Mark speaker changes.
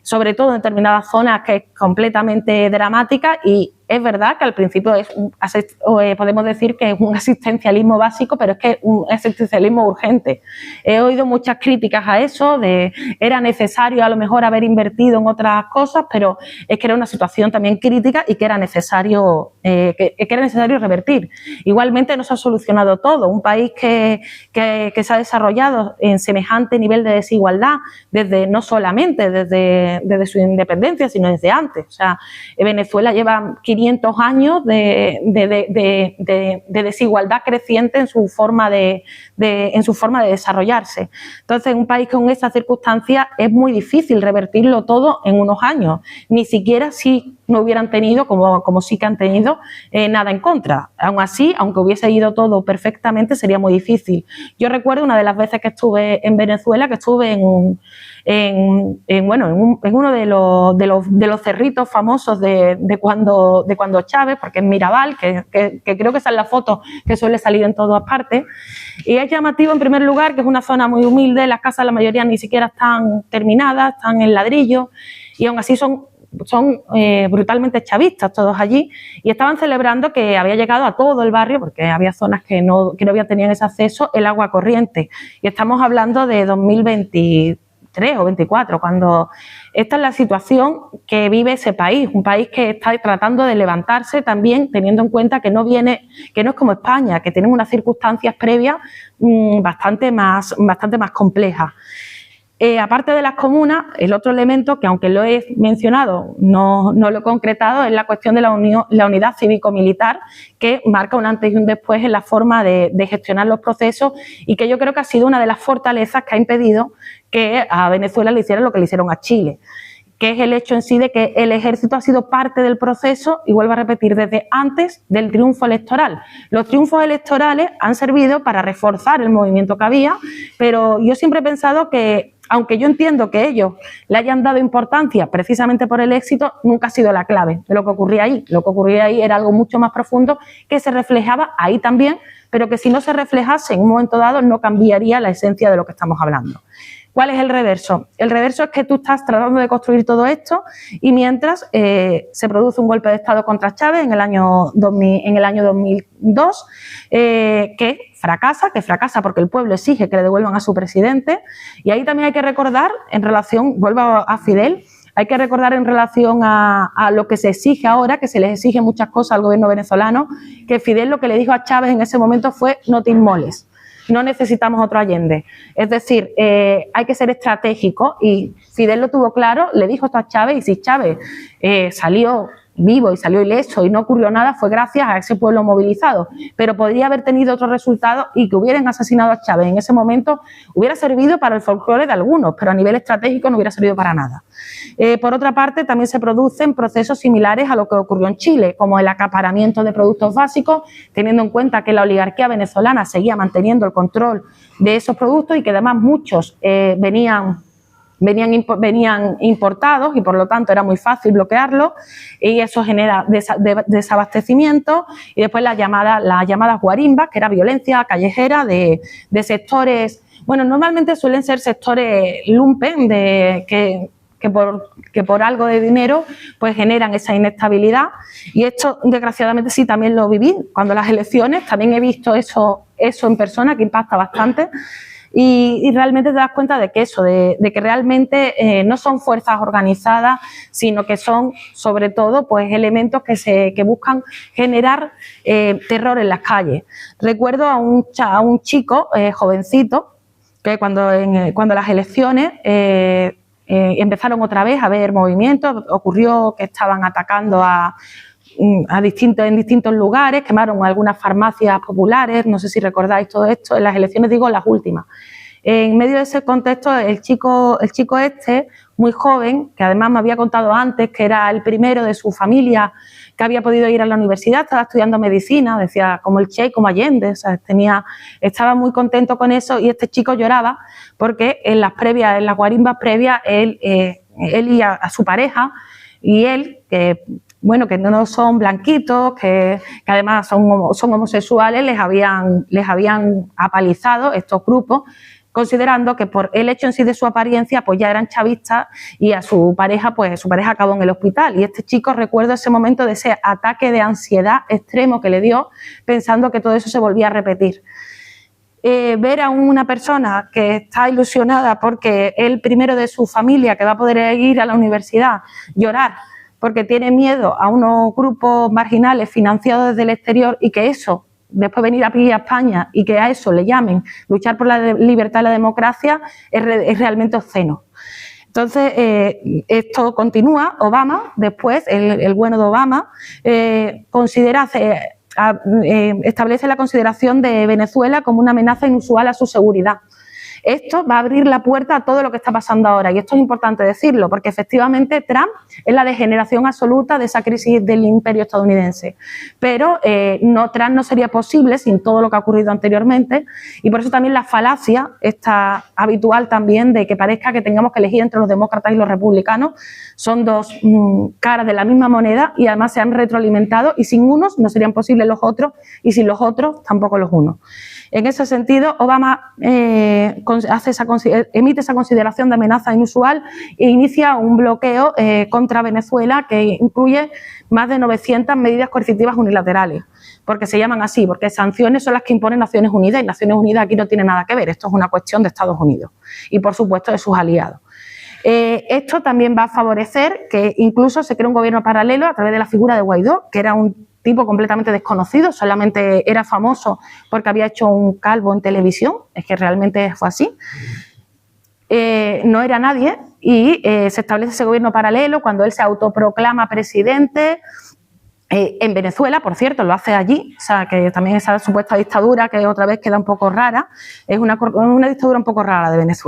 Speaker 1: sobre todo en determinadas zonas, que es completamente dramática, y es verdad que al principio podemos decir que es un asistencialismo básico, pero es que es un asistencialismo urgente. He oído muchas críticas a eso, era necesario a lo mejor haber invertido en otras cosas, pero es que era una situación también crítica y que era necesario revertir. Igualmente no se ha solucionado todo. Un país que se ha desarrollado en semejante nivel de desigualdad no solamente desde su independencia, sino desde antes. O sea, Venezuela lleva 500 años de desigualdad creciente en su forma de desarrollarse. Entonces, en un país con esas circunstancias es muy difícil revertirlo todo en unos años, ni siquiera si no hubieran tenido, como sí que han tenido, nada en contra. Aún así, aunque hubiese ido todo perfectamente, sería muy difícil. Yo recuerdo una de las veces que estuve en Venezuela, que estuve en uno de los cerritos famosos de cuando Chávez, porque es Mirabal, que creo que esa es la foto que suele salir en todas partes. Y es llamativo, en primer lugar, que es una zona muy humilde, las casas la mayoría ni siquiera están terminadas, están en ladrillo, y aún así son brutalmente chavistas todos allí, y estaban celebrando que había llegado a todo el barrio, porque había zonas que no tenían ese acceso, el agua corriente. Y estamos hablando de 2023 o 24, cuando esta es la situación que vive ese país, un país que está tratando de levantarse también, teniendo en cuenta que no es como España, que tienen unas circunstancias previas bastante más complejas. Aparte de las comunas, el otro elemento que, aunque lo he mencionado, no lo he concretado, es la cuestión de la unidad cívico-militar, que marca un antes y un después en la forma de gestionar los procesos, y que yo creo que ha sido una de las fortalezas que ha impedido que a Venezuela le hicieran lo que le hicieron a Chile, que es el hecho en sí de que el ejército ha sido parte del proceso, y vuelvo a repetir, desde antes del triunfo electoral. Los triunfos electorales han servido para reforzar el movimiento que había, pero yo siempre he pensado que, aunque yo entiendo que ellos le hayan dado importancia precisamente por el éxito, nunca ha sido la clave de lo que ocurría ahí. Lo que ocurría ahí era algo mucho más profundo, que se reflejaba ahí también, pero que si no se reflejase en un momento dado no cambiaría la esencia de lo que estamos hablando. ¿Cuál es el reverso? El reverso es que tú estás tratando de construir todo esto, y mientras se produce un golpe de Estado contra Chávez en el año 2002, que fracasa porque el pueblo exige que le devuelvan a su presidente. Y ahí también hay que recordar, vuelvo a Fidel, hay que recordar en relación a lo que se exige ahora, que se les exige muchas cosas al gobierno venezolano, que Fidel lo que le dijo a Chávez en ese momento fue: no te inmoles. No necesitamos otro Allende. Es decir, hay que ser estratégico, y Fidel lo tuvo claro, le dijo esto a Chávez, y si Chávez salió vivo y salió ileso y no ocurrió nada, fue gracias a ese pueblo movilizado. Pero podría haber tenido otro resultado, y que hubieran asesinado a Chávez en ese momento hubiera servido para el folclore de algunos, pero a nivel estratégico no hubiera servido para nada. Por otra parte, también se producen procesos similares a lo que ocurrió en Chile, como el acaparamiento de productos básicos, teniendo en cuenta que la oligarquía venezolana seguía manteniendo el control de esos productos, y que además muchos venían importados, y por lo tanto era muy fácil bloquearlo, y eso genera desabastecimiento, y después las llamadas guarimbas, que era violencia callejera de sectores, bueno, normalmente suelen ser sectores lumpen, que por algo de dinero pues generan esa inestabilidad. Y esto, desgraciadamente, sí, también lo viví cuando las elecciones, también he visto eso en persona, que impacta bastante. Y realmente te das cuenta de que de que realmente no son fuerzas organizadas, sino que son, sobre todo, pues elementos que buscan generar terror en las calles. Recuerdo a un chico jovencito, que cuando las elecciones empezaron otra vez a haber movimientos, ocurrió que estaban atacando en distintos lugares, quemaron algunas farmacias populares, no sé si recordáis todo esto, en las elecciones, digo, las últimas. En medio de ese contexto, el chico este, muy joven, que además me había contado antes que era el primero de su familia que había podido ir a la universidad, estaba estudiando medicina, decía, como el Che, como Allende, o sea, estaba muy contento con eso, y este chico lloraba porque en las guarimbas previas, él y a su pareja, y él, que no son blanquitos, que además son homosexuales, les habían apalizado estos grupos, considerando que por el hecho en sí de su apariencia, pues ya eran chavistas y a su pareja, pues su pareja acabó en el hospital. Y este chico, recuerdo ese momento de ese ataque de ansiedad extremo que le dio, pensando que todo eso se volvía a repetir. Ver a una persona que está ilusionada porque es el primero de su familia que va a poder ir a la universidad, llorar porque tiene miedo a unos grupos marginales financiados desde el exterior y que eso, después venir aquí a España y que a eso le llamen luchar por la libertad y la democracia, es realmente obsceno. Entonces, esto continúa. Obama, después, el bueno de Obama, establece la consideración de Venezuela como una amenaza inusual a su seguridad. Esto va a abrir la puerta a todo lo que está pasando ahora, y esto es importante decirlo, porque efectivamente Trump es la degeneración absoluta de esa crisis del imperio estadounidense, pero Trump no sería posible sin todo lo que ha ocurrido anteriormente, y por eso también la falacia está habitual también de que parezca que tengamos que elegir entre los demócratas y los republicanos. Son dos caras de la misma moneda y además se han retroalimentado, y sin unos no serían posibles los otros, y sin los otros tampoco los unos. En ese sentido, Obama emite esa consideración de amenaza inusual e inicia un bloqueo contra Venezuela que incluye más de 900 medidas coercitivas unilaterales, porque se llaman así, porque sanciones son las que imponen Naciones Unidas, y Naciones Unidas aquí no tiene nada que ver, esto es una cuestión de Estados Unidos y, por supuesto, de sus aliados. Esto también va a favorecer que incluso se cree un gobierno paralelo a través de la figura de Guaidó, que era un tipo completamente desconocido, solamente era famoso porque había hecho un calvo en televisión, es que realmente fue así. No era nadie y se establece ese gobierno paralelo cuando él se autoproclama presidente. En Venezuela, por cierto, lo hace allí, o sea, que también esa supuesta dictadura que otra vez queda un poco rara, es una dictadura un poco rara de Venezuela.